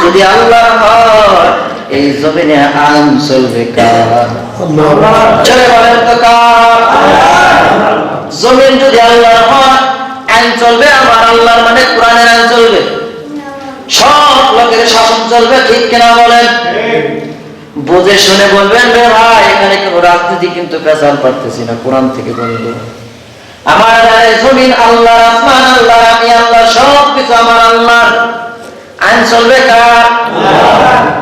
যদি আল্লাহর হয় এই জমিনে আইন চলবে কার? চলে বলেন তো কার? জমিন যদি আল্লাহর হয় আইন চলবে আমার আল্লাহর, মানে কোরআনের আইন চলবে, সব লোকের শাসন চলবে, ঠিক কিনা বলেন? বুঝে শুনে বলবেন রে ভাই এখানে কোনো রাজনীতি কিন্তু পেছাল পারতেছি না, কোরআন থেকে বলবো আমার জমিন আল্লাহ, আসমান আল্লাহ, আমি আল্লাহ, সব কিছু আমার আল্লাহর, আইন চলবে কার?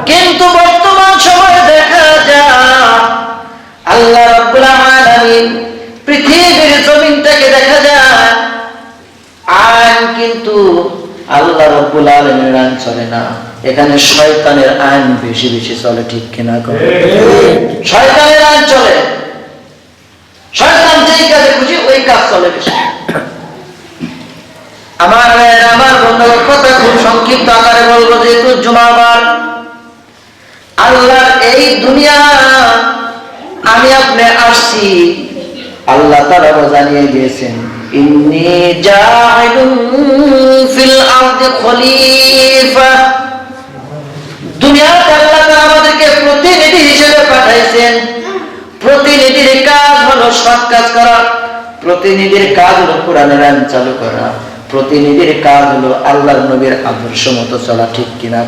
কিন্তু বর্তমান সময়ে দেখা যায় আল্লাহ রাব্বুল আলামিন পৃথিবীর জমিনটাকে দেখা যায় আইন কিন্তু আল্লাহ রাব্বুল আলামিনের আইন চলে না, এখানে শয়তানের আইন বেশি বেশি চলে, ঠিক কিনা? শয়তানের আইন চলে, শয়তান যেই কাজে খুশি ওই কাজ চলে বেশি। আমার বন্ধুর কথা খুব সংক্ষিপ্ত আকারে বলবো, যেহেতু জুমাবার, আল্লাহর এই দুনিয়া আমি আপনি আসছি, আল্লাহ তাআলা জানিয়ে দিয়েছেন ইন্নী জাইলুন ফিল আরদি খলিফা। দুনিয়াতে আল্লাহ তাআলা আমাদেরকে প্রতিনিধি হিসেবে পাঠাইছেন। প্রতিনিধির কাজ হলো সৎ কাজ করা, প্রতিনিধির কাজ হলো কোরআনের আইন চালু করা, প্রতিনিধির কাজ হলো আল্লাহর নবীর আদর্শ মতো চলা, ঠিক কিনা?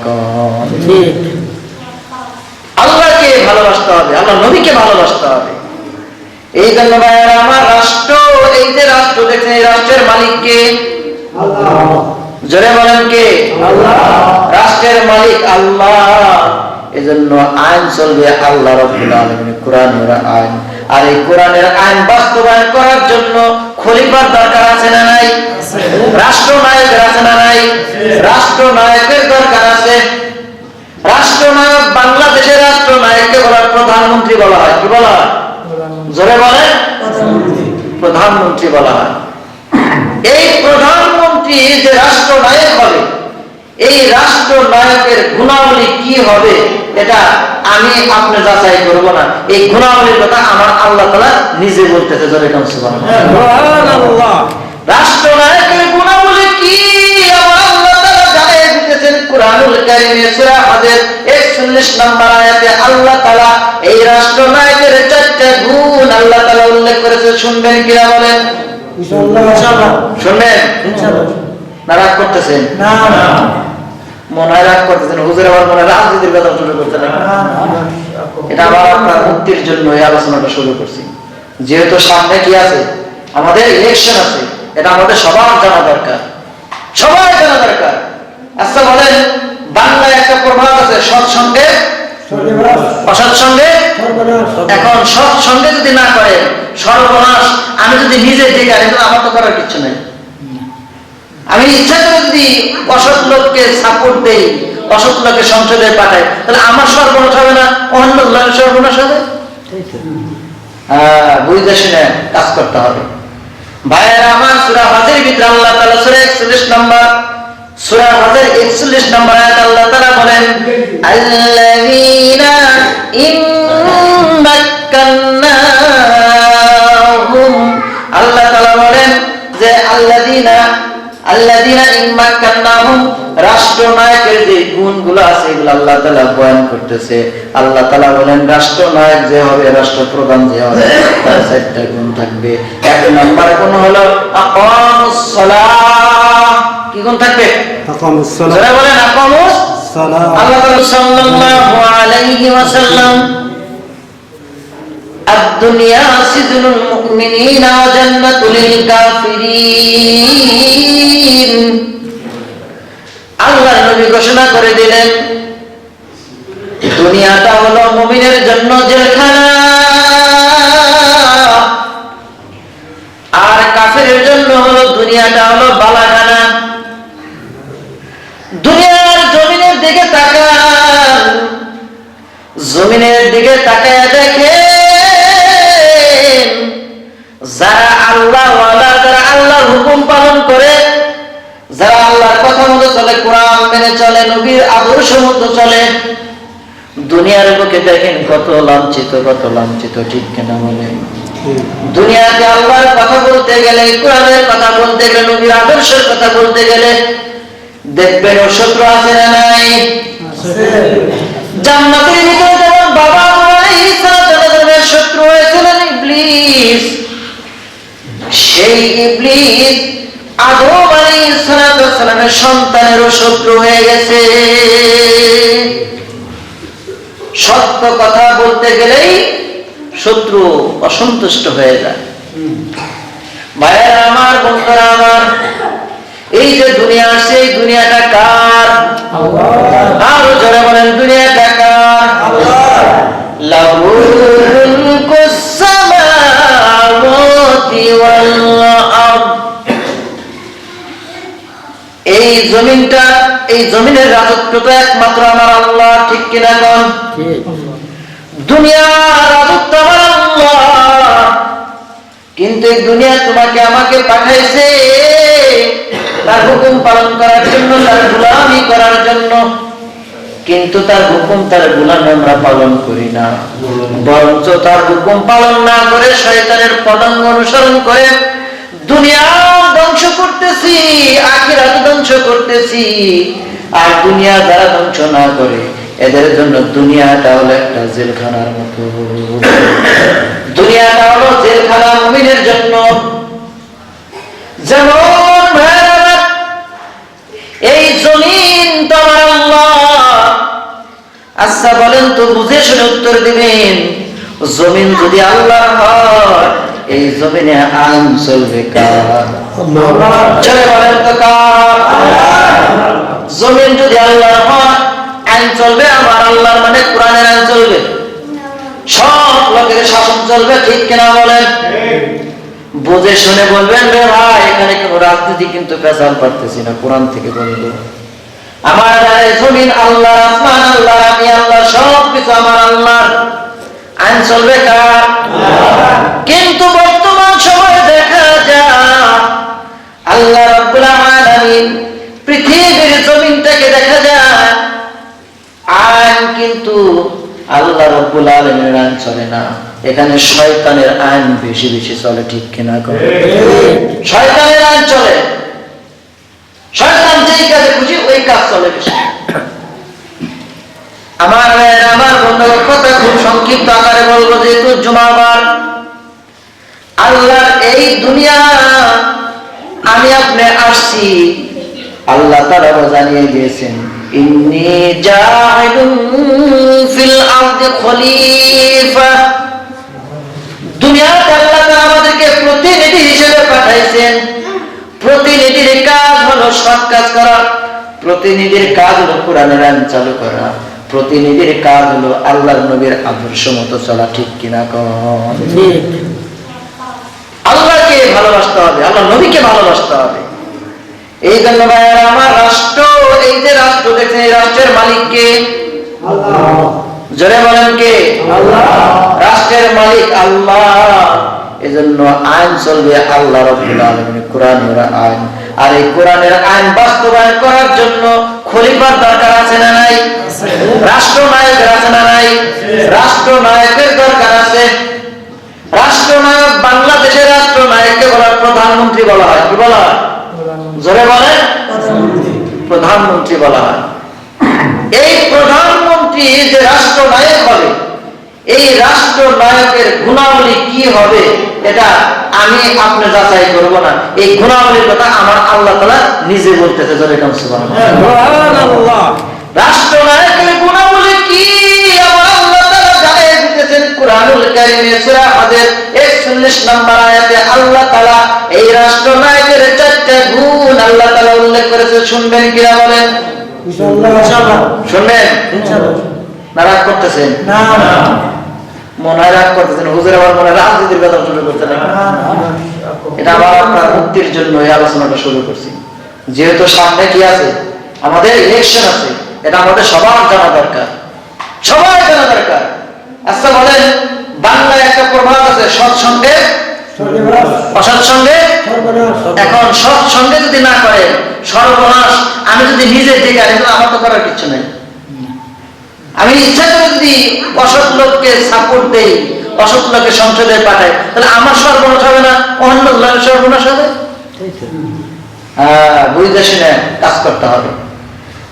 আল্লাহকে ভালোবাসতে হবে, আল্লাহ নবীকে ভালোবাসতে হবে। এই জন্য ভাইয়েরা আমার, রাষ্ট্র, এই যে রাষ্ট্র দেখছেন, এই রাষ্ট্রের মালিক কে? আল্লাহ। জোরে বলেন কে? আল্লাহ। রাষ্ট্রের মালিক আল্লাহ, এজন্য আইন চলবে আল্লাহ রাব্বুল আলামিনের কোরআনের আইন। আর এই কোরআনের আইন বাস্তবায়ন করার জন্য খলিফার দরকার আছে না নাই? রাষ্ট্রনায়কের আছে না নাই? রাষ্ট্রনায়কের দরকার আছে। রাষ্ট্রনায়ক, বাংলাদেশের রাষ্ট্রনায়ককে বলা প্রধানমন্ত্রী বলা হয়, কি বলা হয়? জোরে বলেন, প্রধানমন্ত্রী বলা হয়। এই প্রধানমন্ত্রী যে রাষ্ট্রনায়ক হবে, এই রাষ্ট্রনায়কের গুণাবলী কি হবে এটা আমি আপনি যাচাই করবো না, এই গুণাবলীর কথা আমার আল্লাহ তাআলা নিজে বলতেছে। জোরে কোন সুবহানাল্লাহ। রাষ্ট্রনায়কের গুণাবলী কি আমার আল্লাহ তাআলা জানিয়ে দিতেছেন কুরআনুল কারীমে সূরা হজের 41 নম্বর আয়াতে। আল্লাহ তাআলা এই রাষ্ট্রনায়কের 4টা গুণ আল্লাহ তাআলা উল্লেখ করেছে। শুনবেন কিনা বলেন? ইনশাআল্লাহ শুনবেন? ইনশাআল্লাহ। না রাগ করতেছেন? না না, মনে হয় রাগ করতেছেন। হুজুর আবার মনে রাজনীতির কথা শুরু করতে না, এটা আবার আপনার মুক্তির জন্য এই আলোচনাটা শুরু করছি। যেহেতু সামনে কি আছে, আমাদের ইলেকশন আছে, এটা আমাদের সবার জানা দরকার, সবাই জানা দরকার। আচ্ছা বলেন, বাংলায় একটা প্রবাদ আছে, সৎসঙ্গে অসৎ সঙ্গে। এখন সৎসঙ্গে যদি না করে সর্বনাশ। আমি যদি নিজে ডেকে আনি তো আমার তো করার কিছু নেই। আমি ইচ্ছা করে যদি অসৎ লোককে সাপোর্ট দেই, অসৎ লোককে সংসদে পাঠাই, তাহলে আমার সর্বনাশ হবে না? অন্য লোকের সর্বনাশ হবে। বুঝতে শুনে কাজ করতে হবে ভাইয়েরা আমার। সূরা হজের ভিতরে আল্লাহ তাআলা সূরা 41 নম্বর, সূরা হজের 41 নম্বর আয়াতে আল্লাহ তাআলা বলেন আল্লাযীনা ইম্মাক্কান্নাহুম। আল্লাহ তাআলা বলেন যে আল্লাযীনা ইম্মাক্কান্নাহুম, রাষ্ট্রনায়কের যে গুণগুলো আছে এগুলো আল্লাহ তাআলা বয়ান করতেছে। আল্লাহ তাআলা বলেন রাষ্ট্রনায়ক যে হবে, রাষ্ট্রপ্রধান যে হবে, তার 4টা গুণ থাকবে। 1 নম্বর গুণ হলো আকামুস সালাহ। কি গুণ থাকবে? আকামুস সালাহ। যারা বলেন আকামুস সালাহ। আল্লাহ তাআলা সাল্লাল্লাহু আলাইহি ওয়াসাল্লাম আদ-দুনিয়া সিজনুল মুমিনিনা ওয়া জান্নাতুল কাফিরিন। আল্লাহর নবী ঘোষণা করে দিলেন দুনিয়াটা হলো মুমিনের জন্য জেলখানা, আর কাফেরের জন্য হলো দুনিয়াটা হলো বালাখানা। দুনিয়ার জমিনের দিকে তাকান, জমিনের দিকে তাকায় দেখেন যারা আল্লাহ ওয়ালা, যারা আল্লাহর হুকুম পালন করে, যারা আল্লাহর কথা মতো চলে, কোরআন মেনে চলে, নবীর আদর্শ মতো চলে, দুনিয়ার বুকে দেখেন কত লাঞ্ছিত, কত লাঞ্ছিত, ঠিক কিনা বলেন? দুনিয়াতে আল্লাহর কথা বলতে গেলে, কোরআনের কথা বলতে গেলে, নবীর আদর্শের কথা বলতে গেলে দেখবেন ও শত্রু আছে না নাই? জান্নাতের ভিতরে যেমন বাবা আলাইহিস সালামের শত্রু হয়েছিলেন ইবলিস, সেই ইবলিস আদম আলাইহিস সালামের সন্তানেরও শত্রু হয়ে গেছে। সত্য কথা বলতে গেলেই শত্রু অসন্তুষ্ট হয়ে যায়। ভাইয়েরা আমার, বন্ধুরা আমার, এই যে দুনিয়া আসছে, এই দুনিয়াটা কার? আরো জোরে বলেন, দুনিয়াটা কার? লাহুল মুলকুস সামাওয়াতি ওয়াল আরদ। এই জমিনটা, এই জমিনের রাজত্বটা একমাত্র আমার আল্লাহ, ঠিক কিনা কোন? দুনিয়ার রাজত্ব আমার আল্লাহ, কিন্তু এই দুনিয়া তোমাকে আমাকে পাঠাইছে তার হুকুম পালন করার জন্য, তার গোলামি করার জন্য। কিন্তু তার হুকুম, তার গোলামি আমরা পালন করি না, বরঞ্চ তার হুকুম পালন না করে শয়তানের পদাঙ্গ অনুসরণ করে দুনিয়া ধ্বংস করতেছি, আখিরাত ধ্বংস করতেছি। আর দুনিয়া যারা ধ্বংস না করে, এদের জন্য দুনিয়াটা হলো একটা জেলখানার মতো। দুনিয়াটা হলো জেলখানা মুমিনের জন্য। যেমন এই জমিন তো আমার আল্লাহ। আচ্ছা বলেন তো, বুঝে শুনে উত্তর দিবেন, জমিন যদি আল্লাহর হয়, এই জমিনে আইন চলবে কার? চলে বলেন তো কার? জমিন যদি আল্লাহর হয়, আইন চলবে আমার আল্লাহর, মানে কোরআনের আইন চলবে, সব লোকের শাসন চলবে, ঠিক কিনা বলেন? বুঝে শুনে বলবেন, রে ভাই এখানে কোনো রাজনীতি কিন্তু পেছাল পারতেছি না, কোরআন থেকে বলবো। আমার জমিন আল্লাহ, আসমান আল্লাহ, আমি আল্লাহ, সব কিছু আমার আল্লাহর, আইন চলবে কার? কিন্তু বর্তমান সময়ে দেখা যায় আল্লাহ রাব্বুল আলামিন পৃথিবীর জমিনটাকে দেখা যায় আইন কিন্তু আল্লাহ রাব্বুল আলামিনের আইন চলে না, এখানে শয়তানের আইন বেশি বেশি চলে, ঠিক কিনা? শয়তানের আইন চলে, শয়তান যেই কাজে খুশি ওই কাজ চলে বেশি। আমার বন্ধুর কথা খুব সংক্ষিপ্ত আকারে বলবো, যেহেতু জুমাবার। আল্লাহর এই দুনিয়া আমি আপনি আসছি, আল্লাহ তাআলা জানিয়ে দিয়েছেন, ইন্নী জাইলুন ফিল আরদি খলিফা। দুনিয়াতে আল্লাহ তাআলা আমাদেরকে প্রতিনিধি হিসেবে পাঠাইছেন। প্রতিনিধির কাজ হলো সৎ কাজ করা, প্রতিনিধির কাজ হলো কোরআনের আইন চালু করা, প্রতিনিধির কাজ হলো আল্লাহর নবীর আদর্শ মতো চলা, ঠিক কিনা? ঠিক। আল্লাহকে ভালোবাসতে হবে, আল্লাহ নবীকে ভালোবাসতে হবে। এই জন্য ভাইয়েরা আমার, রাষ্ট্র, এই যে রাষ্ট্র দেখছেন, এই রাষ্ট্রের মালিক কে? আল্লাহ। জোরে বলেন কে? আল্লাহ। রাষ্ট্রের মালিক আল্লাহ, এজন্য আইন চলবে আল্লাহ রাব্বুল আলামিনের কোরআনের আইন। আর এই কোরআনের আইন বাস্তবায়ন করার জন্য খলিফার দরকার আছে না নাই? রাষ্ট্রনায়কের আছে না নাই? রাষ্ট্রনায়কের দরকার আছে। রাষ্ট্রনায়ক, বাংলাদেশের রাষ্ট্রনায়ককে বলা প্রধানমন্ত্রী বলা হয়। কি বলা হয়? জোরে বলেন। প্রধানমন্ত্রী বলা হয়। এই প্রধানমন্ত্রী যে রাষ্ট্রনায়ক হবে, এই রাষ্ট্রনায়কের গুণাবলী কি হবে এটা আমি আপনি যাচাই করব না, এই গুণাবলীর কথা আমার আল্লাহ তাআলা নিজে বলতেছে। জোরে কাম সুবহানাল্লাহ। রাষ্ট্রনায়কের গুণাবলী কি আমার আল্লাহ তাআলা জানিয়ে দিতেছেন কুরআনুল কারীমে সূরা হজের 41 নম্বর আয়াতে। আল্লাহ তাআলা এই রাষ্ট্রনায়কের 4টা গুণ আল্লাহ তাআলা উল্লেখ করেছে। শুনবেন কিনা বলেন? ইনশাআল্লাহ। শুনবেন? ইনশাআল্লাহ। নারাজ করতেছেন? না না, মনে হয় রাগ করতেছেন। হুজুর আবার মনে হয় রাজনীতির কথা শুরু করছেন। এটা আবার আপনার মুক্তির জন্য এই আলোচনাটা শুরু করছি। যেহেতু সামনে কি আছে, আমাদের ইলেকশন আছে, এটা আমাদের সবার জানা দরকার, সবাই জানা দরকার। আচ্ছা বলেন, বাংলায় একটা প্রবাদ আছে, সৎসঙ্গে অসৎসঙ্গে। এখন সৎসঙ্গে যদি না করে সর্বনাশ। আমি যদি নিজে দেখে আনি, আমার তো করার কিছু নেই। আমি ইচ্ছা করে যদি অসৎ লোককে সাপোর্ট দেই, অসৎ লোককে সংসদে পাঠাই, তাহলে আমার সর্বনাশ হবে না? অন্য লোকের সর্বনাশ হবে। বুঝতে শুনে কাজ করতে হবে।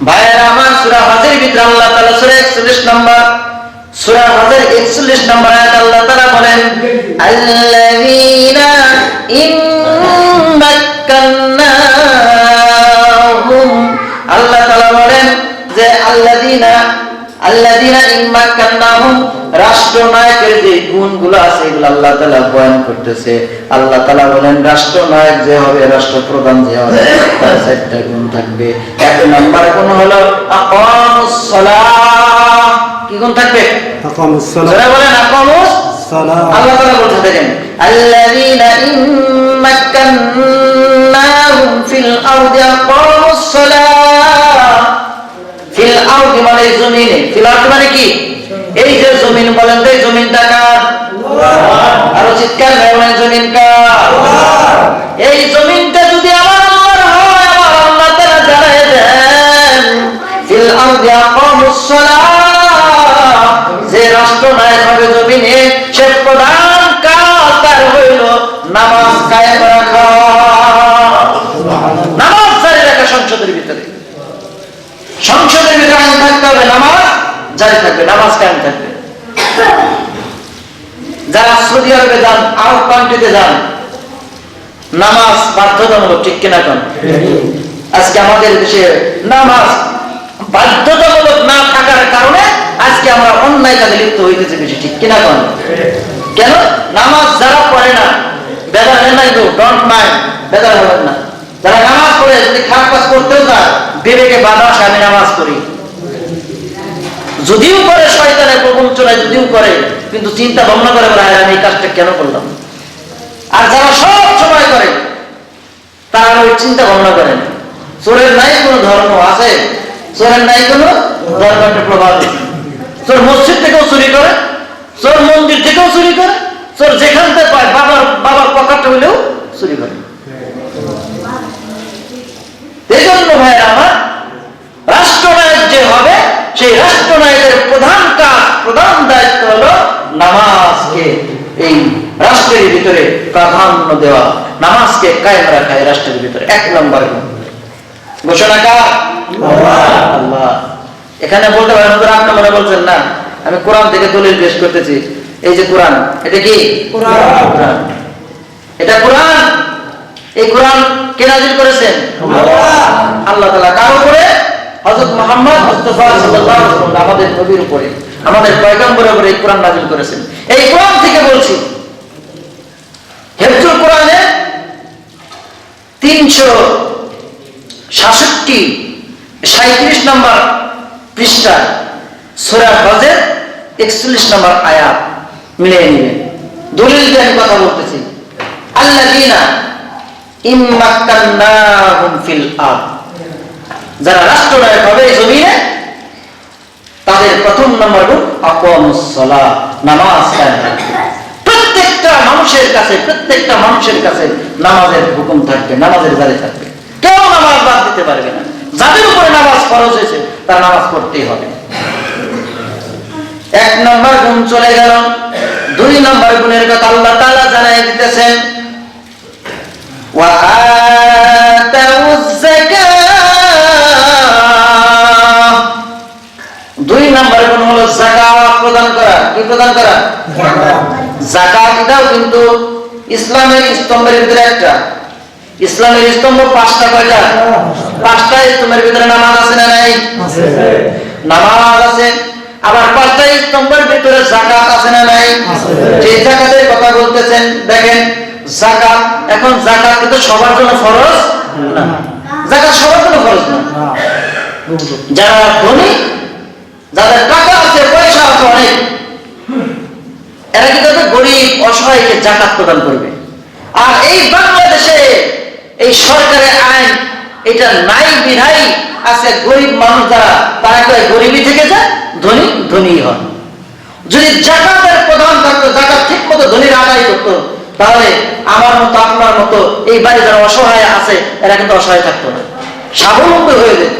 ভাইয়েরা আমার, সূরা হজের ভিতরে আল্লাহ তাআলা সূরা 41 নম্বর, সূরা হজের 41 নম্বর আয়াত আল্লাহ তাআলা বলেন, আল্লাযীনা ইম্মাক্কান্নাহুম, আল্লাহ তাআলা বলেন যে আল্লাযীনা ইম্মাক্কান্নাহুম, রাষ্ট্রনায়কের যে গুণগুলো আছে এগুলো আল্লাহ তাআলা বয়ান করতেছে। আল্লাহ তাআলা বলেন রাষ্ট্রনায়ক যে হবে, রাষ্ট্রপ্রধান যে হবে, তার চারটা গুণ থাকবে। এক নম্বর গুণ হলো আকামুস সালাহ। কি গুণ থাকবে? আকামুস সালাহ। যারা বলেন আকামুস সালাহ, আল্লাহ তাআলা বলতে দেখেন, আল্লাযীনা ইম্মাক্কান্নাহুম ফিল আরদি আকামুস সালাহ। ফিল আরদি মানে জমিনে, ফিল আরদি মানে কি? এই যে জমিন, বলেন তো এই জমিনটা কার? আরো চিৎকার করে জমিন কার? এই জমিনটা যদি আমার আল্লাহর হয়, আমার আল্লাহ তাআলা জানায় দেন ফিল আরদি আকামুস সালাহ, যে রাষ্ট্রনায়ক হবে জমিনে, সে প্রধান কাজ তার হইল নামাজ কায়েম রাখা, নামাজ জারি রাখা। সংসদের ভিতরে আইন থাকতে হবে, নামাজ জারি থাকবে, নামাজ কায়েম থাকবে। যারা সৌদি আরবে যান, আরব কান্ট্রিতে যান, নামাজ বাধ্যতামূলক, ঠিক কিনা কোন? আজকে আমাদের দেশে নামাজ বাধ্যতামূলক না থাকার কারণে আজকে আমরা অন্যায় কাজে লিপ্ত হইতেছে বেশি, ঠিক কিনা কোন? কেন? নামাজ যারা পড়ে না, বেদার নাই তো, ডোন্ট মাইন্ড, বেদার হবেন না। যারা নামাজ পড়ে যদি খারাপ কাজ করতেও যায়, বিবেকে বাধা আসে, আমি নামাজ করি, যদিও করে শয়তানের প্রবঞ্চনায়, যদিও করে, কিন্তু চিন্তা ভাবনা করে বলে আমি এই কাজটা কেন করলাম। আর যারা সব সময় করে তারা ওই চিন্তা ভাবনা করেন। চোরের নাই কোনো ধর্ম আছে, চোরের নাই কোনো ধর্মের প্রভাব নেই। চোর মসজিদ থেকেও চুরি করে, চোর মন্দির থেকেও চুরি করে, চোর যেখান থেকে পায় বাবার পকেটে হইলেও চুরি করে। এই জন্য ভাইয়েরা আমার, রাষ্ট্রনায়ক যে হবে, সেই রাষ্ট্রনায়কের প্রধান কাজ, প্রধান দায়িত্ব হলো নামাজকে এই রাষ্ট্রের ভিতরে প্রাধান্য দেওয়া, নামাজকে কায়েম রাখা এই রাষ্ট্রের ভিতরে। এক নম্বর ঘোষণা কার? আল্লাহ। এখানে বলতে পারেন আপনি মনে বলছেন না, আমি কোরআন থেকে দলিল পেশ করতেছি। এই যে কোরআন, এটা কি কোরআন? এটা কোরআন। এই কোরআন কে নাযিল করেছেন? আল্লাহ তাআলা। কার উপরে? হযরত মুহাম্মদ মুস্তাফা সাল্লাল্লাহু আলাইহি ওয়াসাল্লাম, আমাদের নবীর উপরে, আমাদের পয়গম্বরের উপরে এই কোরআন নাযিল করেছেন। এই কোরআন থেকে বলছি, হিফজুল কোরআনে 37 নম্বর পৃষ্ঠা, সূরা হজের 41 নম্বর আয়াত মিলিয়ে নেবেন। দলিল দিয়ে আমি কথা বলতেছি। আল্লাযীনা ইম্মাক্কান্নাহুম ফিল আরদ, যারা রাষ্ট্রনায়ক হবে জমিনে, তাদের প্রথম নম্বর গুণ আকামুস সালাহ, নামাজ কায়েম রাখবে। প্রত্যেকটা মানুষের কাছে নামাজের হুকুম থাকবে, নামাজের জারি থাকবে। কেউ নামাজ বাদ দিতে পারবে না। যাদের উপরে নামাজ ফরজ হয়েছে তার নামাজ পড়তেই হবে। এক নম্বর গুণ চলে গেল। দুই নম্বর গুণের কথা আল্লাহ তাআলা জানাই দিতেছেন, ওয়া আতাউয যাকাত। দুই নম্বর গুণ হলো যাকাত প্রদান করা। কি প্রদান করা? যাকাত। এটাও কিন্তু ইসলামের স্তম্ভের ভিতরে একটা। ইসলামের স্তম্ভ 5টা। কয়টা? 5টা স্তম্ভের ভিতরে নামাজ আছে না নাই? নামাজ আছে। আবার 5টা স্তম্ভের ভিতরে যাকাত আছে না নাই? সেই যাকাতের কথা বলতেছেন। দেখেন যাকাত, এখন যাকাত কিন্তু সবার জন্য ফরজ না। যাকাত সবার জন্য ফরজ না। যারা ধনী, যাদের টাকা আছে, পয়সা আছে অনেক, এরা কি করবে? গরিব অসহায়কে যাকাত প্রদান করবে। আর এই বাংলাদেশে এই সরকারের আইন এটা নাই বিধাই আছে, গরিব মানুষ যারা, তারা গরিবই থেকে যায়, ধনী ধনী হয়। যদি যাকাতের প্রধান থাকতো, যাকাত ঠিক মতো ধনীরা আদায় করতো, তাহলে আমার মতো আপনার মতো এই বাড়ি যারা অসহায় আছে এরা কিন্তু অসহায় থাকতো না, স্বাবলম্বী হয়ে যেত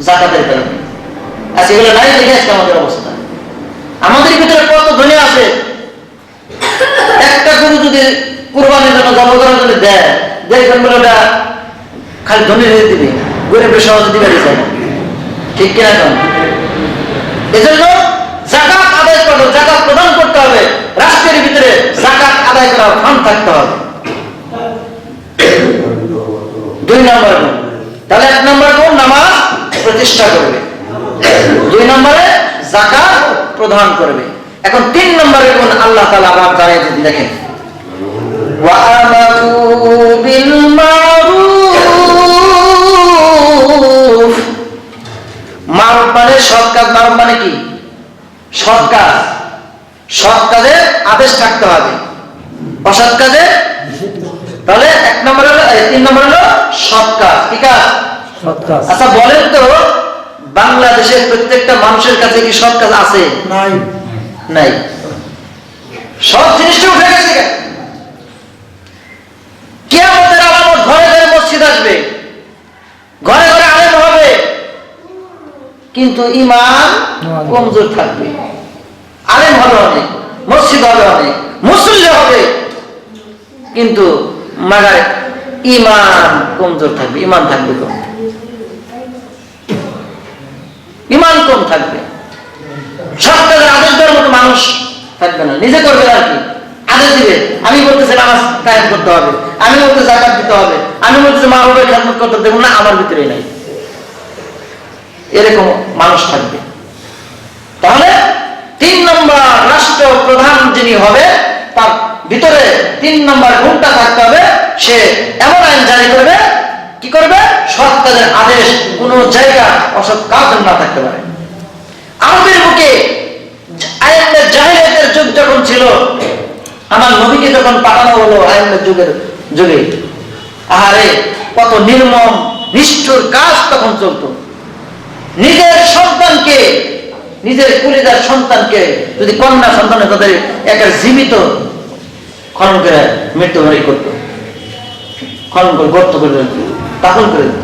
যাকাতের কারণে। আচ্ছা, এগুলো নাই দেখে আজকে আমাদের অবস্থা। আমাদের ভিতরে কত ধনী আছে, একটা গরু যদি কুরবানির জন্য জব করার জন্য দেয়, দেখবেন বলে ওটা খালি ধনী দিবে, গরিবের সহজে দিবে চায় না। ঠিক কিনা কেন? এজন্য যাকাত আদায় করতে, যাকাত প্রদান করতে হবে, রাষ্ট্রের ভিতরে যাকাত আদায় করার ফান্ড থাকতে হবে। 2 নম্বর গুণ। তাহলে 1 নম্বর গুণ নামাজ প্রতিষ্ঠা করবে, 2 নম্বরে যাকাত প্রদান করবে। এখন 3 নম্বরের গুণ আল্লাহ তাআলা আবার জানিয়ে দিতে দেখেন, ওয়া আমারু বিল মারুফ। মারুফ মানে সৎ কাজ, মারুফ মানে কি? সৎ কাজ। সৎ কাজে আদেশ থাকতে হবে, অসৎ কাজে। তাহলে 1 নম্বর হলো, 3 নম্বর হলো সৎ কাজ। কি কাজ? সৎ কাজ। আচ্ছা বলেন তো, বাংলাদেশের প্রত্যেকটা মানুষের কাছে কি সৎ কাজ আছে? নাই, নাই। সব জিনিসটা উঠে গেছে। কিয়ামতের আলামত, ঘরে ঘরে মসজিদ আসবে, ঘরে ঘরে আলেম হবে, কিন্তু ঈমান কমজোর থাকবে। আলেম হবে অনেক, মসজিদ হবে অনেক, মুসল্লি হবে, কিন্তু মাগার ঈমান কমজোর থাকবে, ঈমান থাকবে কম, ঈমান কম থাকবে। সব কাজের আদেশ দেওয়ার মতো মানুষ থাকবে না, নিজে করবে আর কি, আদেশ দিবে। আমি বলতেছি নামাজ কায়েম করতে হবে, আমি বলতে যাকাত দিতে হবে, আমি বলতেছি মা বাবার খেদমত করতে দেব না, আমার ভিতরে নাই, এরকম মানুষ থাকবে। তাহলে 3 নম্বর রাষ্ট্র প্রধান যিনি হবে, তার ভিতরে 3 নম্বর গুণটা থাকতে হবে, সে এমন আইন জারি করবে, কি করবে? সৎ কাজের আদেশ, কোন জায়গা অসৎ কাজ না থাকতে পারে। আরবের বুকে আইনের জাহিলিয়াতের যুগ যখন ছিল, আমার নবীকে যখন পাঠানো হলো আইনের যুগে, আহারে কত নির্মম নিষ্ঠুর কাজ তখন চলতো। নিজের সন্তানকে, নিজের কলিজার সন্তানকে যদি কন্যা সন্তানের তাদের একটা জীবিত খনন করে মৃত্যুবরণ করত, খনন করে গর্ত করে দাফন করে দিত।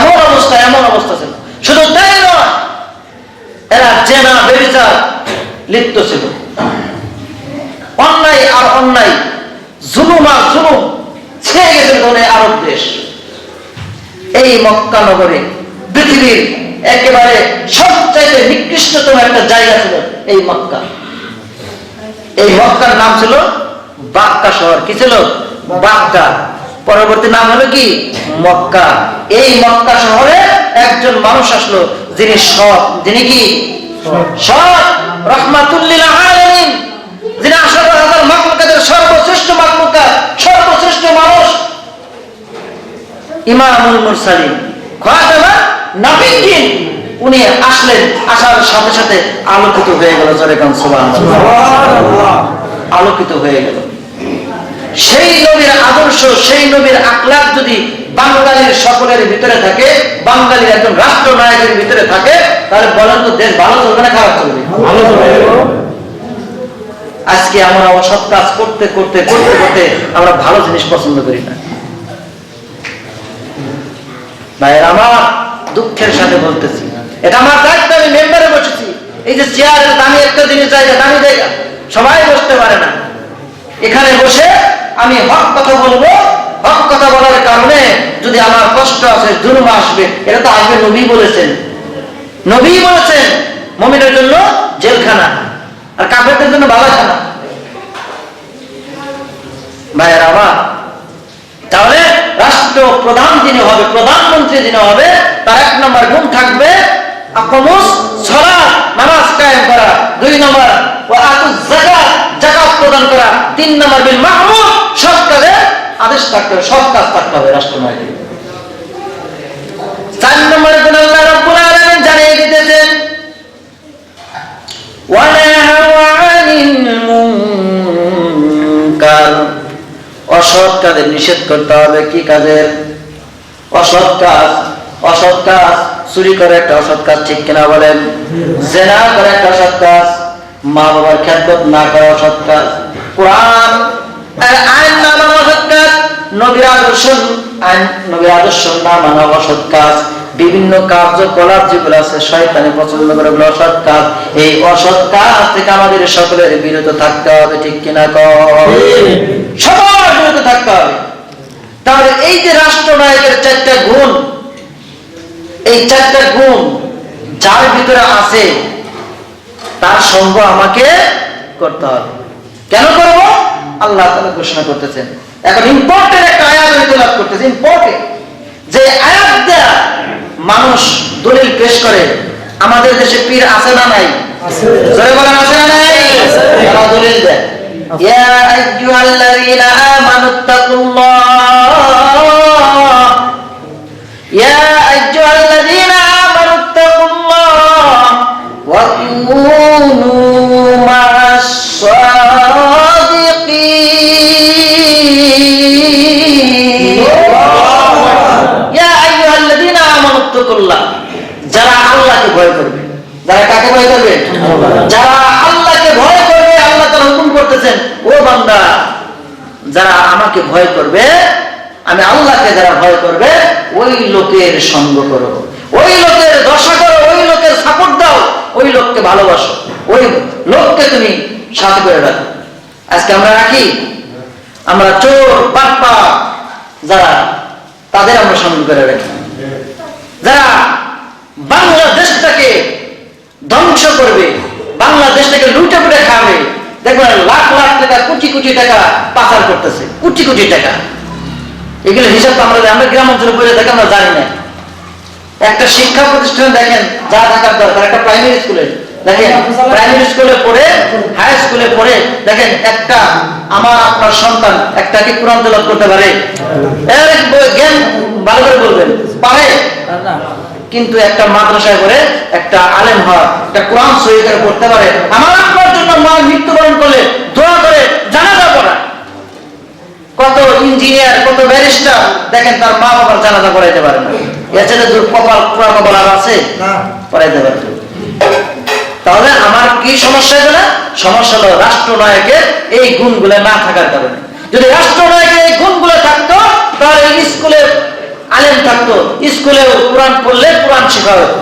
এমন অবস্থা ছিল। শুধু তাই নয়, এরা জেনা ব্যভিচার লিপ্ত ছিল। অন্যায় আর অন্যায়, জুলুম আর জুলুম ছেয়ে গেছে আরব দেশ। এই মক্কা নগরে পৃথিবীর একেবারে সবচাইতে নিকৃষ্টতম একটা জায়গা ছিল এই মক্কা। এই মক্কার নাম ছিল বাক্কা শহর। কি ছিল? বাক্কা। পরবর্তী নাম হলো কি? মক্কা। এই মক্কা শহরে একজন মানুষ আসলো যিনি সৎ, যিনি কি? সৎ, রাহমাতুল লিল আলামিন, যিনি 18,000 মাখলুকাতের সর্বশ্রেষ্ঠ মাখলুকাত, সর্বশ্রেষ্ঠ মানুষ, ইমামুল মুরসালিন, খাতামুন নবিয়্যিন। উনি আসলেন, আসার সাথে সাথে আলোকিত হয়ে গেল। জোরে কান সুবহানাল্লাহ। আলোকিত হয়ে গেল। সেই নবীর আদর্শ, সেই নবীর আখলাক যদি বাঙালির সকলের ভিতরে থাকে, বাঙালির একজন রাষ্ট্রনায়কের ভিতরে থাকে, তাহলে বলেন তো দেশ ভালো চলবে না খারাপ চলবে? ভালো চলবে। আজকে আমরা অসৎ কাজ করতে করতে করতে করতে আমরা ভালো জিনিস পছন্দ করি না। ভাইয়ের আমার, দুঃখের সাথে বলতেছি, এটা আমার দায়িত্ব। আমি মেম্বারে বসেছি, এই যে চেয়ারের দামি একটা জিনিস, জায়গা দামি জায়গা, সবাই বসতে পারে না। এখানে বসে আমি হক কথা বলবো। হক কথা বলার কারণে যদি আমার কষ্ট আসে, জুলুম আসবে, এটা তো আসবে। নবী বলেছেন, নবী বলেছেন মুমিনের জন্য জেলখানা আর কাফেরদের জন্য বালাখানা। ভাইয়ের আমার, তাহলে রাষ্ট্র প্রধান যিনি হবে, প্রধানমন্ত্রী যিনি হবে, তার 1 নম্বর গুণ থাকবে আকামুস সালাত, নামাজ কায়েম করা। 2 নম্বর ওয়া আতুজ যাকাত, যাকাত প্রদান করা। 3 নম্বর বিল মা'রুফ, সৎ কাজে আদেশ থাকতে হবে, সৎ কাজ থাকতে হবে রাষ্ট্রনায়কের। 4 নম্বর গুণ আল্লাহ রাব্বুল আলামিন জানিয়ে দিতেছেন, ওয়া নাহাউ আনিল মুনকার, অসৎ কাজের নিষেধ করতে হবে। কি কাজের? অসৎ কাজ। অসৎ কাজ, চুরি করে একটা অসৎ কাজ, ঠিক কিনা বলেন? জিনা করে একটা অসৎ কাজ, মা বাবার খেদমত না করা অসৎ কাজ, কোরআন আইন না মানা অসৎ কাজ, নবীর আদর্শ না মানা অসৎ কাজ, বিভিন্ন কার্যকলাপ যেগুলো আছে শয়তানি পছন্দ করে ওগুলো অসৎ কাজ। এই অসৎ কাজ থেকে আমাদের সকলের বিরত থাকতে হবে, ঠিক কিনা? সবার বিরত থাকতে হবে। তাহলে এই যে রাষ্ট্রনায়কের 4টা গুণ, এই 4টা গুণ যার ভিতরে আছে তার সঙ্গ আমাকে করতে হবে। কেন করব? আল্লাহ তাআলা ঘোষণা করতেছেন। এখন ইম্পর্টেন্ট একটা আয়াত তেলাওয়াত করতেছে, ইম্পর্টেন্ট, যে আয়াত দ্বারা মানুষ দলিল পেশ করে। আমাদের দেশে পীর আছে না নাই? আছে। জোরে বলেন আছে না নাই? তারা দলিল দেয়, ইয়া আইয়ুহাল্লাযীনা আমানুত্তাকুল্লাহ, ইয়া আইয়ুহাল্লাযীনা আমানুত্তাকুল্লাহ ওয়া কুনু মা'আস সাদিকিন। ইয়া আইয়ুহাল্লাযীনা আমানুত্তাকুল্লাহ, যারা আল্লাহকে ভয় করবে। যারা কাকে ভয় করবে? যারা আল্লাহকে ভয় করবে। আল্লাহ তাআলা হুকুম করতেছেন, ও বান্দা, যারা আমাকে ভয় করবে, আমি আল্লাহকে যারা ভয় করবে, ওই লোকের সঙ্গ করো, ওই লোকের দশা করো, ওই লোকের সাপোর্ট দাও, ওই লোককে ভালোবাসো, ওই লোককে তুমি সাথে করে রাখো। আজকে আমরা রাখি? আমরা চোর বাটপা যারা, তাদের আমরা সঙ্গ করে রাখি। যারা বাংলাদেশটাকে ধ্বংস করবে, বাংলাদেশটাকে লুটে পুটে খাবে, দেখবেন লাখ লাখ টাকা, কোটি কোটি টাকা পাচার করতেছে, কোটি কোটি টাকা। এগুলো হিসাব তো আমরা গ্রাম অঞ্চলে বলে থাকি, আমরা জানি না। একটা শিক্ষা প্রতিষ্ঠানে দেখেন যা থাকার দরকার, একটা প্রাইমারি স্কুলে দেখেন, প্রাইমারি স্কুলে পড়ে, হাই স্কুলে পড়ে দেখেন, একটা আমার আপনার সন্তান একটা কি কোরআন তেলাওয়াত করতে পারে? জ্ঞান ভালো করে বলবেন, পারে? কিন্তু একটা মাদ্রাসায় করে একটা আলেম হয়, একটা কোরআন সহি করে পড়তে পারে। আমার আপনার জন্য মা মৃত্যুবরণ করলে দোয়া করে জানাজা পড়া। কত ইঞ্জিনিয়ার, কত ব্যারিস্টার দেখেন তার মা বাবার জানাজা পড়াইতে পারে না। এর চেয়ে কপাল পুরা কপাল আর আছে? পড়াইতে পারে। তাহলে আমার কি সমস্যা হলো? সমস্যা হলো রাষ্ট্রনায়কের এই গুণগুলো না থাকার কারণে। যদি রাষ্ট্রনায়কের এই গুণগুলো থাকতো, তাহলে স্কুলে আলেম থাকতো, স্কুলেও কোরআন পড়লে কোরআন শেখা হতো।